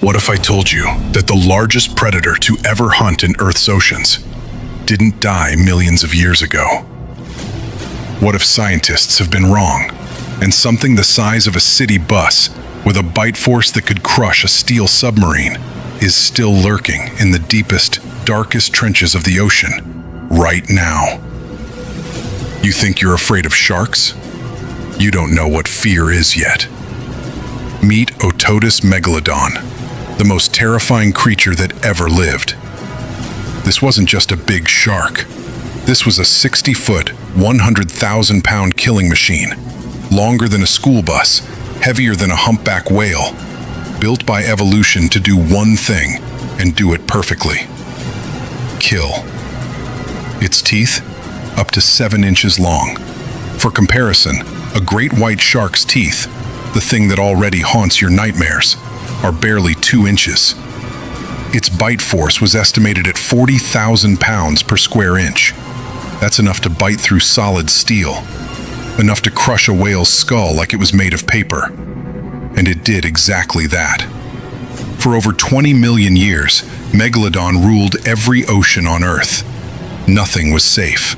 What if I told you that the largest predator to ever hunt in Earth's oceans didn't die millions of years ago? What if scientists have been wrong, and something the size of a city bus with a bite force that could crush a steel submarine is still lurking in the deepest, darkest trenches of the ocean right now? You think you're afraid of sharks? You don't know what fear is yet. Meet Ototus Megalodon, the most terrifying creature that ever lived. This wasn't just a big shark. This was a 60-foot, 100,000-pound killing machine, longer than a school bus, heavier than a humpback whale, built by evolution to do one thing and do it perfectly: kill. Its teeth, up to 7 inches long. For comparison, a great white shark's teeth, the thing that already haunts your nightmares, are barely 2 inches. Its bite force was estimated at 40,000 pounds per square inch. That's enough to bite through solid steel, enough to crush a whale's skull like it was made of paper. And it did exactly that. For over 20 million years, Megalodon ruled every ocean on Earth. Nothing was safe.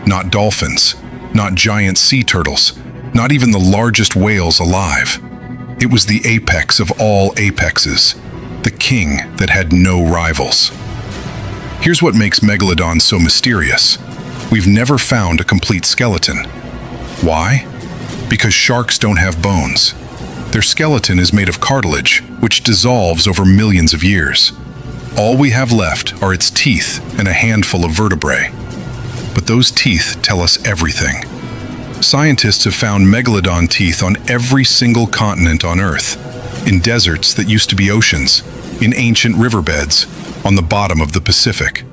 Not dolphins, not giant sea turtles, not even the largest whales alive. It was the apex of all apexes, the king that had no rivals. Here's what makes Megalodon so mysterious. We've never found a complete skeleton. Why? Because sharks don't have bones. Their skeleton is made of cartilage, which dissolves over millions of years. All we have left are its teeth and a handful of vertebrae. But those teeth tell us everything. Scientists have found Megalodon teeth on every single continent on Earth, in deserts that used to be oceans, in ancient riverbeds, on the bottom of the Pacific.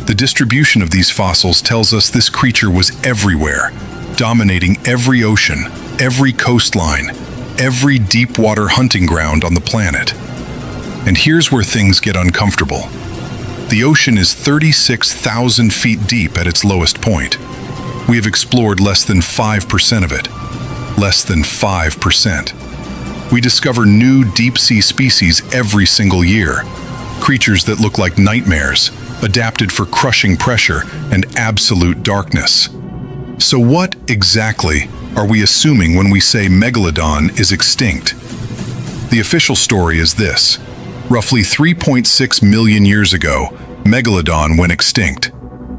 The distribution of these fossils tells us this creature was everywhere, dominating every ocean, every coastline, every deep water hunting ground on the planet. And here's where things get uncomfortable. The ocean is 36,000 feet deep at its lowest point. We have explored less than 5% of it. Less than 5%. We discover new deep-sea species every single year. Creatures that look like nightmares, adapted for crushing pressure and absolute darkness. So what exactly are we assuming when we say Megalodon is extinct? The official story is this. Roughly 3.6 million years ago, Megalodon went extinct.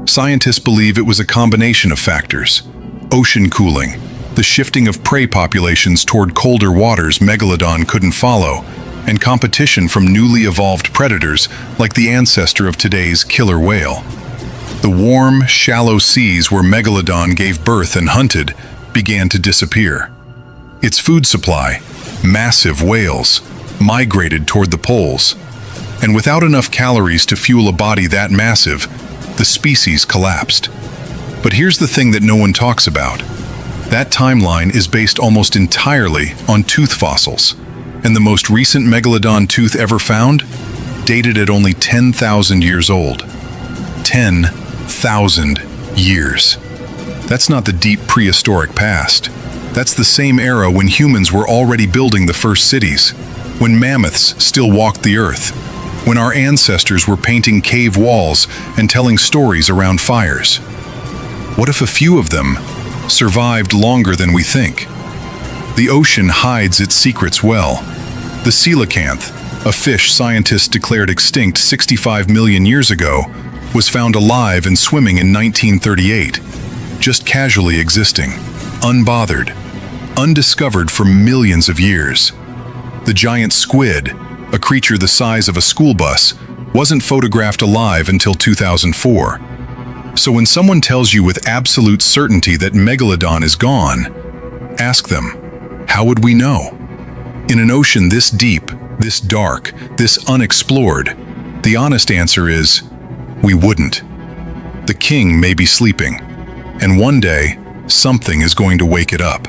Scientists believe it was a combination of factors: ocean cooling, the shifting of prey populations toward colder waters Megalodon couldn't follow, and competition from newly evolved predators like the ancestor of today's killer whale. The warm, shallow seas where Megalodon gave birth and hunted began to disappear. Its food supply, massive whales, migrated toward the poles. And without enough calories to fuel a body that massive, the species collapsed. But here's the thing that no one talks about. That timeline is based almost entirely on tooth fossils, and the most recent Megalodon tooth ever found, dated at only 10,000 years old. 10,000 years. That's not the deep prehistoric past. That's the same era when humans were already building the first cities, when mammoths still walked the earth, when our ancestors were painting cave walls and telling stories around fires. What if a few of them survived longer than we think? The ocean hides its secrets well. The coelacanth, a fish scientists declared extinct 65 million years ago, was found alive and swimming in 1938, just casually existing, unbothered, undiscovered for millions of years. The giant squid, a creature the size of a school bus, wasn't photographed alive until 2004. So when someone tells you with absolute certainty that Megalodon is gone, ask them, how would we know? In an ocean this deep, this dark, this unexplored, the honest answer is, we wouldn't. The king may be sleeping, and one day, something is going to wake it up.